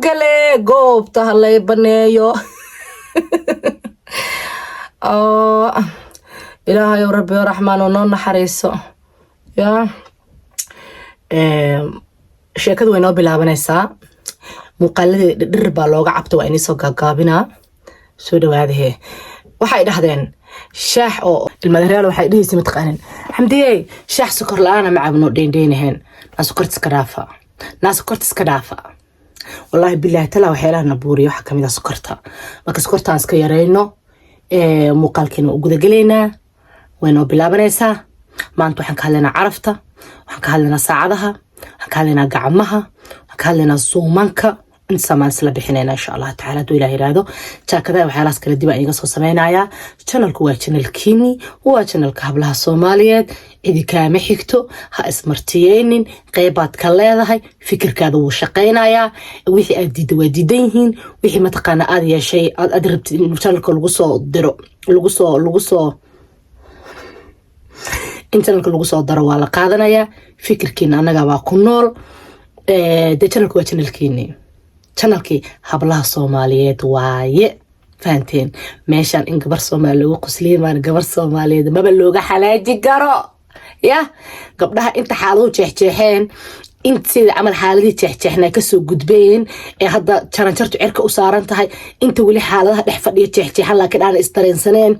gale goobta halay baneeyo ilaahay rabbi raxmaan oo noo naxariiso ya sheekadu way noo bilaabanaysaa muuqaaladii dhir baa looga cabto waa inay soo gaagaabinaa soo dhawaadahee waxay dhahdeen shaax oo ilmadareal waxay dhahaysa mataqaanin xamdiyey shaax sokor la'aana ma cabno dheendheenahayn naasokortis ka dhaafa wallaahi bilaahi talaa waxyaalaha nabuuriya waxaa kamid ah sokorta marka sokortaan iska yarayno muuqaalkeena u gudagelaynaa way noo bilaabanaysaa maanta waxaan ka hadlaynaa carafta waxaan ka hadlaynaa saacadaha waxaan ka hadlaynaa gacmaha waxaan ka hadlaynaa suumanka inta samaan isla bixinayna insha Allah taala duu ilaahay raado jaakada waxyaalahaas kala dib aan iga soo sameynaya channelku waa channelkiini waa channelka hablaha Soomaaliyeed cidi kaama xigto ha ismartiyeenin qaybaad ka leedahay fikirkaada wuu shaqeynayaa wixii aad diiday waa diidan yihiin wixii ma taqaana aad yeeshay aad rabtid in channelka lagu soo diro channelka lagu soo daro waa la qaadanayaa fikirkiina anaga waa ku nool channelku waa channelkiini channelkii hablaha Soomaaliyeed waaye fahanteen meeshan in gabar Soomaali lagu qosliimaan gabar Soomaaliyeed maba looga xalaaji karo ya gabdhaha inta xaaladu jeexjeexeen inta sida amal xaaladii jeexjeexnaa ka soo gudbeen ee hadda jaranjartu cirka u saaran tahay inta wali xaaladaha dhex fadhiya jeexjeexan laakiin aan istareensaneen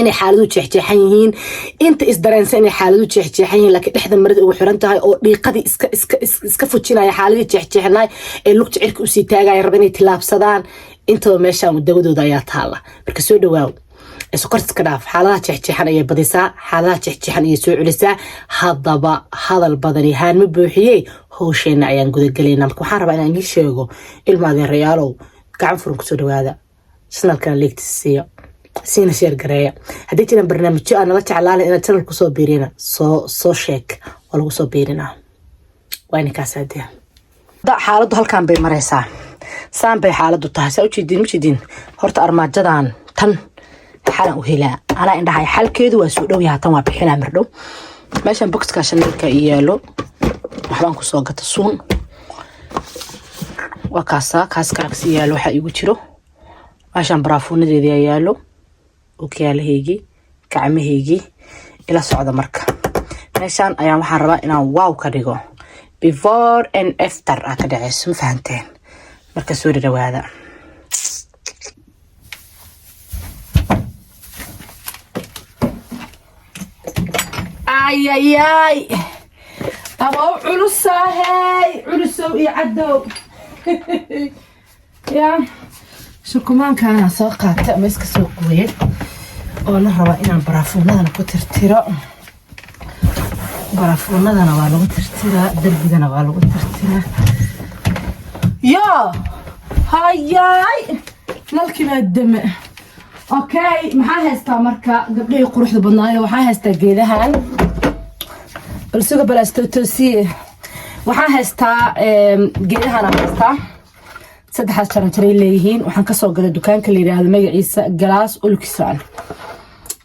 inay xaaladu jeexjeexan yihiin inta isdareensan inay xaaladu jeexjeexan yihiin laakiin dhexda marada ugu xiran tahay oo dhiiqadii iska fujinaya xaaladii jeexjeexnay ee lugta cirka u sii taagaya raba inay tilaabsadaan intaba meeshaan dawadooda ayaa taala marka soo dhawaaw sokorta iska dhaaf xaaladaha jeexjeexan ayay badisaa xaaladaha jeexjeexan ayay soo celisaa haddaba hadal badani haan ma buuxiyey howsheena ayaan gudagelaynaa marka waxaan rabaa inaan idiin sheego ilma adeerayaalow gacan furan kusoo dhawaada channelkana leegtiisa siiya سينا شير قرايا هديتنا برنامج جو أنا لا تعلالي إن تنال كسو بيرينا سو شيك ولا كسو بيرينا وين كاساديا دا حالده هالكان بي مريسا سان بي حالده تهسا وشيدين مشيدين هورت أرماد جدان تن حالا وهلا أنا إن هاي حال كيدو واسو دو يهاتن وابحينا مردو ماشان بوكس كاشن نلقا إيالو وحبان كسو قطسون وكاسا كاس إيالو حقيقو تيرو ماشان برافونا دي إيالو وكيالهيجي كعمهيجي إلى صعدة مركة ماشان أيام حربا إنا واو كريجو before and after أكده عسم فهمتين مركز سوري رو هذا آي أبو علوسة هاي علوسة يعدو يا شو كمان كان ساقة تأمسك سوق ويل oo la raba inaan baraafuunadana ku tirtiro baraafuunadana waa lagu tirtiraa darbigana waa lagu tirtiraa yaa hayay nalkii baa dame okay maxaa haystaa marka gabdhihii quruxda badnaayo waxaa haystaa geedahan balsuga balastootoosiye waxaa haystaa geedahan haystaa saddexaas jaranjaray leeyihiin waxaan kasoo gaday dukaanka la yiraahdo magaciisa galaas ulkisaan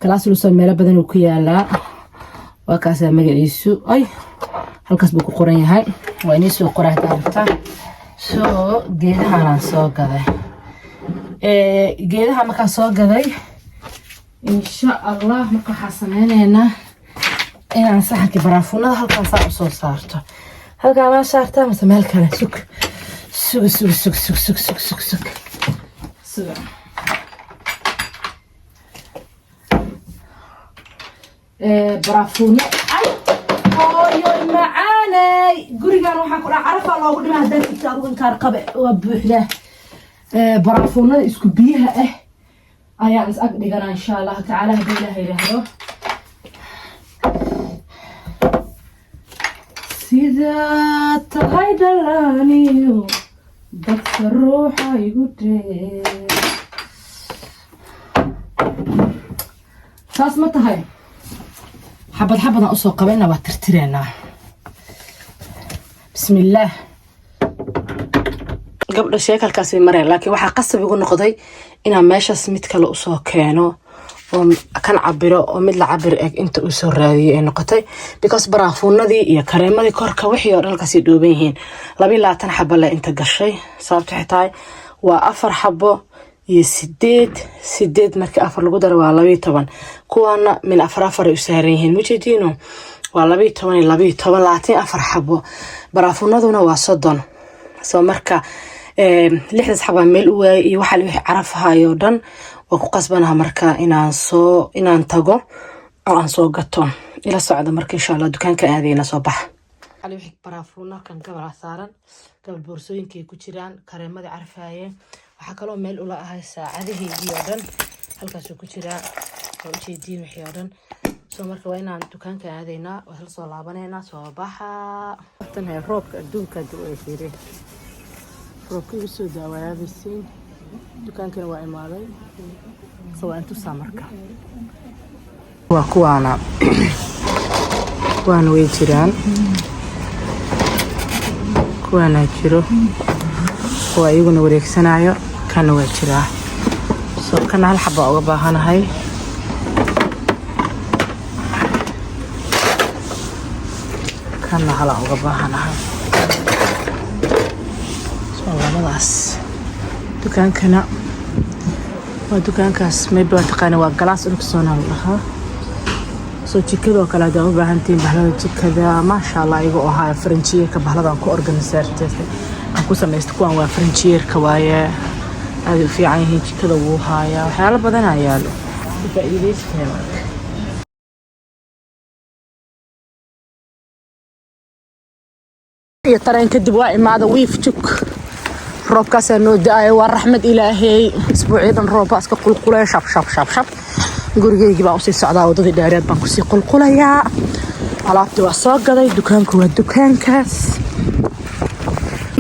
galaas ulkisaan meel badan uu ku yaalaa waa kaas magaciisu ay halkaas buu ku qoran yahay waa inay soo qoraa daarta soo geedahan soo gaday geedaha markaan soo gaday insha Allah marka xasameynayna inaan saxanka baraafuunada halkaan saa u soo saarto halkaan ma saartaa mise meel kale sug برافونا أي معاني قريقان وحن كنا عرفة الله قلنا هدان كتابون كارقبة وبوحدة برافونا اسكو بيها أيان اسأقدقنا إن شاء الله تعالى هدي الله يرهدو سيدات هيدلانيو dadka ruuxa igu dhee saas ma tahay xabad xabadan usoo qabayna waa tirtireynaa bismillaah gabdha sheekalkaasi mareen laakiin waxaa qasab igu noqday inaan meeshaas mid kale usoo keeno kan cabiro oo mid la cabir eg inta uu soo raadiyay ay noqotay because baraafuunadii iyo kareemadii korka wixii oo dhan halkaasay dhooban yihiin 22 xabo le inta gashay sababta xitaa waa 4 xabo iyo 8 markii 4 lagu daro waa 12 kuwana min 4 ay u saaran yihiin mujeedino waa 12 4 xabo baraafuunaduna waa 30 soo marka 6 xabo meel u waay iyo waxa wixii carafahayo dhan waa ku qasbanaha marka inaan tago oo aan soo gato ila socdo marka insha Allah dukaanka aadayna soo bax hal wixii baraafuuna kan gabal saaran gabal boorsooyinkii ku jiraan kareemada carfaayeen waxa kale oo meel ula ahay saacadihii iyo dhan halkaas ku jira oo jeedin wixii oo dhan soo marka waa inaan dukaanka aadayna oo hal soo laabanayna soo baxa tan ay roobka adduunka ay fiireen roobkii soo daawaya bisiin dukaankana waa imaaday soo intu samarka waa kuwaana way jiraan kuwana jiro waa iyaguna wareegsanayo kana waa jiraa soo kana hal xabo uga baahanahay kana hala uga baahanahay soo labadaas dukaankana waa dukaankaas maybe waa taqaana waa galaas urugsoonaan lahaa soo jikada oo kale aad u baahantiin bahlada jikada ma sha Allah iyaga oo haya Frenchieerka bahladan ku organiseertay aan ku sameeyay kuwan waa Frenchieerka waaye aad u fiican yihiin jikada wuu haya waxyaalo badan ayaa faa'iideysteena iyo tareen kadib waa imaada wiif juk roobkaas noo da'ay waa raxmad ilaahay isbuuciidan roobaas ka qulqulay shab gurigeygii baan u sii socdaa wadadii dheereed baan ku sii qulqulayaa alaabtii waa soo gaday dukaanku waa dukaankaas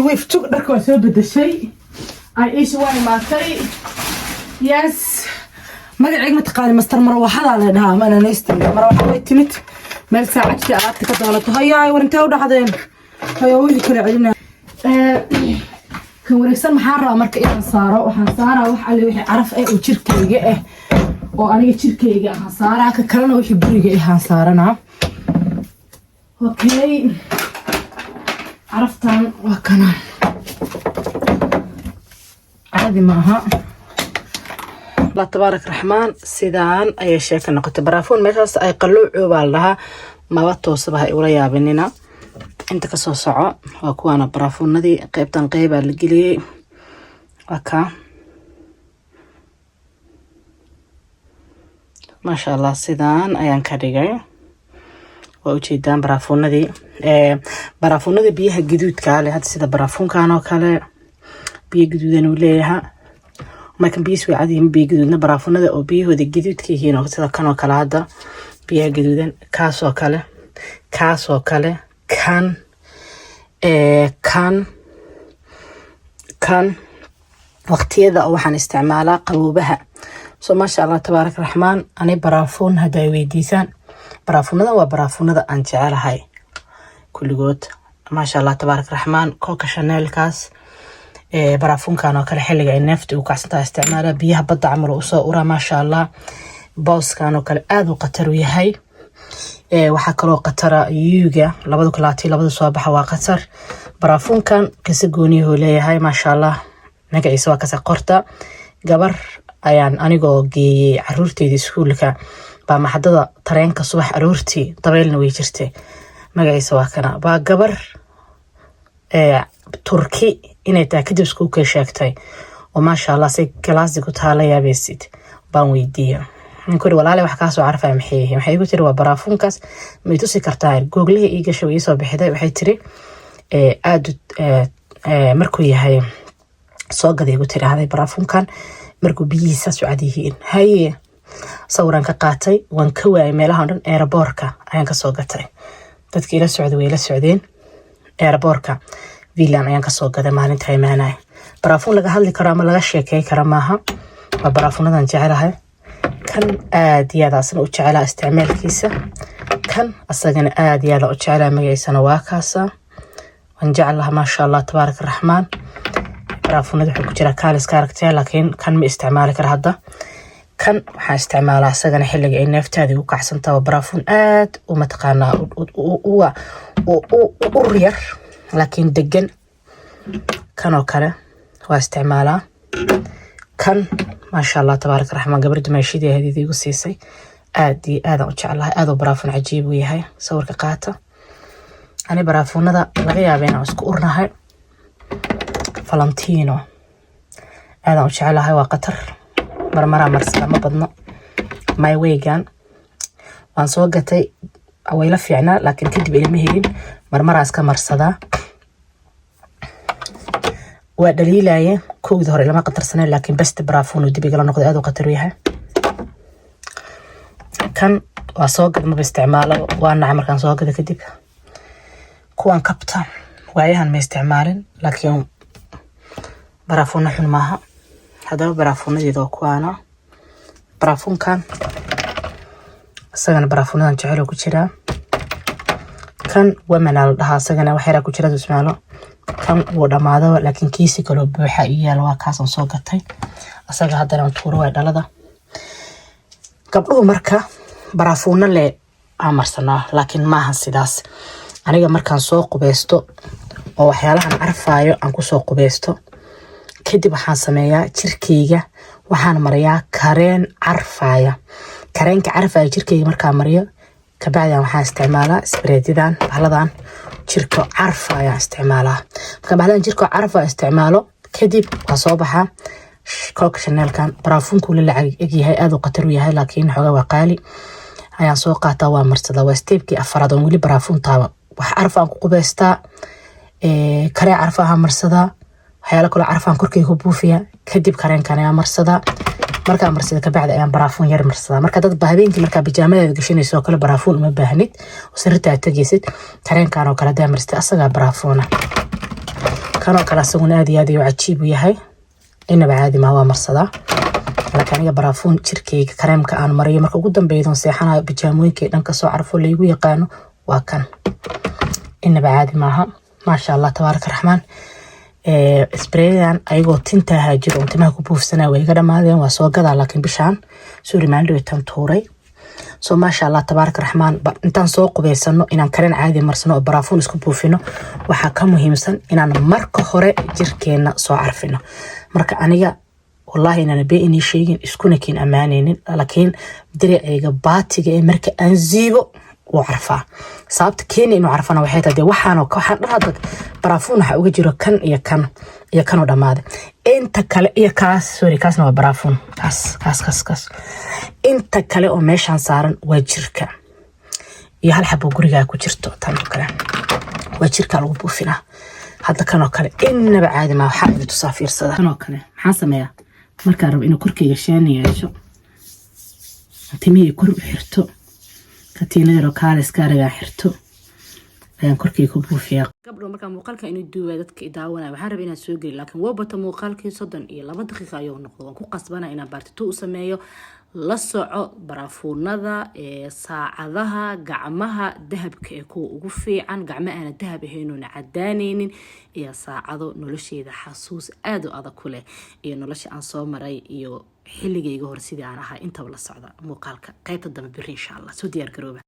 wiif juk dharka waa soo bedeshay ay iish waa imaatay yes magacayga ma taqaani master marwaxada la dhahaa ma ana neystinga marwaxa way timid meel saacadii alaabta ka doolato hayaay warintee u dhaxdeen hayaa wili kala celina kan wareegsan maxaan rabaa marka inaan saaro waxaan saaraa wax alle wixii caraf ah oo jirkayga ah oo aniga jirkayga aan saaraa ka kalena wixii guriga aan saaranaa okay caraftan waa kana عادي معها لا تبارك الرحمن سيدان أي شيء كنا قلت برافون ماشاس أي قلوع عبالها ما بتوصبها إولا يا بنينا أنت كسو صعب وكوانا برافون ندي قيبتان قيبة لقلي وكا ما شاء الله سيدان أيان كاريغي ووجيدان برافون ندي برافون ندي بيها جدود كالي هاد سيدا برافون كانوا كالي biyo gaduudan uu leeyahay markan biyo soo caadi biyo gaduudna baraafunada oo biyahooda gaduudka yihiin oo sida kan oo kale hada biyo gaduudan kaas oo kale kan waqtiyada waxaan isticmaalaa qaboobaha soo ma sha Allah tabaarak raxmaan ani baraafun hada weydiisan baraafunada waa baraafunada aan jecelahay kulligood ma sha Allah tabaarak raxmaan Coco Chanel kaas برافون كانوا كل حلقة النفط وكاسنتا استعمالها بيها بدأ عمرو وصورة ما شاء الله باوس كانوا كل آذو قطر وياهي وحكروا قطر يوجا لبدو كلاتي لبدو صباح وقطر برافون كان كسجوني هو ليهاي ما شاء الله نجا يسوى كسقرطة جبر أيان أنا جي عرورتي دي سكولك بمحددة ترين كصبح عرورتي طويل نويجرتي نجا يسوى كنا بجبر تركي inay taa kadib isku ka sheegtay oo ma sha Allah si kalaasi ku taalaya beesid baan weydiiyay ninkii walaalahay wax ka soo arfay maxay igu tiri waa baraafunkaas ma tusi kartaa google iga soo soo bixiday waxay tiri aad markuu yahay soo gaday igu tiri haday baraafunkan markuu biyihiisa soo caadiyiin haye sawiraan ka qaatay waan ka waayay meelaha dhan airportka ayaan ka soo gatay dadkii ila socday way la socdeen airportka فيلان أيان كسو قدام مالين تايماناي برافون لغا هادلي كرامة لغا شيكي كراماها وبرافون لغا نجعلها كان آديادا سنو اجعلها استعمال كيسا كان أصدقان آديادا اجعلها ميسا نواكاسا ونجعلها ما شاء الله تبارك الرحمن برافون لغا حكو جرا كاليس كاركتير لكن كان مي استعمالي كرهادا كان حاستعمالها سجن حلق إن نفتادي وكحسن توا برافون آد وما تقانا ورير لكن دقن كانوا كله واستعمالها كان ما شاء الله تبارك الرحمن قبل ما يشيدي هذه دي قصيصي آدي آذا إن شاء الله آذا برافون عجيب وياهي صور كقاته أنا برافون هذا لغيها بين أسكورنا هاي فالنتينو هذا إن شاء الله هاي وقطر مرمرة مرسلة ما بدنا ماي ويجان وانسوقتي أويلا فيعنا لكن كدب إلي مهين مرمرة اسكا مرسلة ودليل كوك ظهر لما قطر سنة لكن بس برافون ودي بيقلا نقضي هذا قطر وياها كان واسوقت ما باستعماله وانا عمر كان سوقت كدب كوان كابتن وعيهان ما استعمالين لكن برافون نحن معها هذا برافون دي ذو كوانا برافون كان سجن برافون أنا جعله كشرا كان ومن لها سجن وحيرة كشرا تسمعله كان ودا ماذا لكن كيسي كله بحقيقة لو كاسن سوقتي أسجن هذا لون تورو هذا لذا قبله مركا برافون اللي عمر سنة لكن ما هالسداس أنا مركان سوق بيستو أو حيالها أنا عارفة أنكو سوق بيستو كدي waxaan sameeyaa jirkeyga waxaan mariyaa kareen carfaya kareenka carfaya jirkeyga markaa mariyo ka bacdan waxaan isticmaalaa spreedidan haladan jirka carfaya isticmaalaa marka bacdan jirka carfaya isticmaalo kadib waa soo baxaa kolka Chanel kan baraafunku la lacag yahay aad u qatar u yahay laakiin xogaa waa qaali ayaan soo qaataa waa marsada waa stepki afraad oo wali baraafun taaba wax carfaan ku qubeystaa karee carfaha marsada waxyaalo kale carfaan korkeyga buufiya kadib kareenkan ayaa marsada marka marsada ka bacda ayaan baraafuun yar marsada marka dad habeenkii marka bijaamadeeda gashanayso kale baraafuun uma baahnid oo sirta tagaysid kareenkan oo kale daa marsada asaga baraafuuna kanoo kale asaguna aad iyo aad u cajiib yahay inaba caadi ma waa marsada laakiin aniga baraafuun jirkeyga kareemka aan mariyo marka ugu dambeeyay seexanayo bijaamooyinka dhanka soo carfo laygu yaqaano waa kan inaba caadi maaha ma sha Allah tabaaraka raxmaan spreedan ayagoo tinta haajiro intimaha ku buufsanaa way iga dhamaadeen waa soo gadaa laakiin bishaan soo rimaando tan tuuray soo ma sha Allah tabaaraka raxmaan intaan soo qubeysano inaan kareen caadi marsano oo baraafuun isku buufino waxa ka muhiimsan inaan marka hore jirkeena soo carfino marka aniga wallahi inaan beenii sheegin iskuna kiin amaaneynin laakiin diricayga baatiga ee marka aan ziibo وعرفها صابت كيني إنه عرفنا وحياته دي وحنا هذا برافون حقوق جرو كان يا كانوا دماده أنت كلا يا كاس سوري كاس نوع برافون كاس أنت كلا أمشان صارن وجركا يا هل حبوا جرجا كوجرتو تانو كلا وجركا لو بوفينا هذا كانوا كلا إن بعد ما حابب تصافير صدا كانوا كلا حاسم يا مركب إنه كركي يشاني يا شو تمي كرب حرتو كتينا لو كارس كارجا حرتو ayaan korkeyga ku buufiyaa gabdho marka muuqaalka inuu duuba dadka idaawana waxaan rabaa inaan soo geli laakiin waa bata muuqaalkii 32 daqiiqo ayuu noqdo waan ku qasbana inaan baartito u sameeyo la soco baraafuunada saacadaha gacmaha dahabka ee ku ugu fiican gacmo aan dahab ahayn oo cadaaneynin iyo saacado nolosheeda xasuus aad u adag ku leh iyo nolosha aan soo maray iyo xilligeyga hor sidii aan ahaa inta la socda muuqaalka qaybta dambe bir insha Allah soo diyaar garooba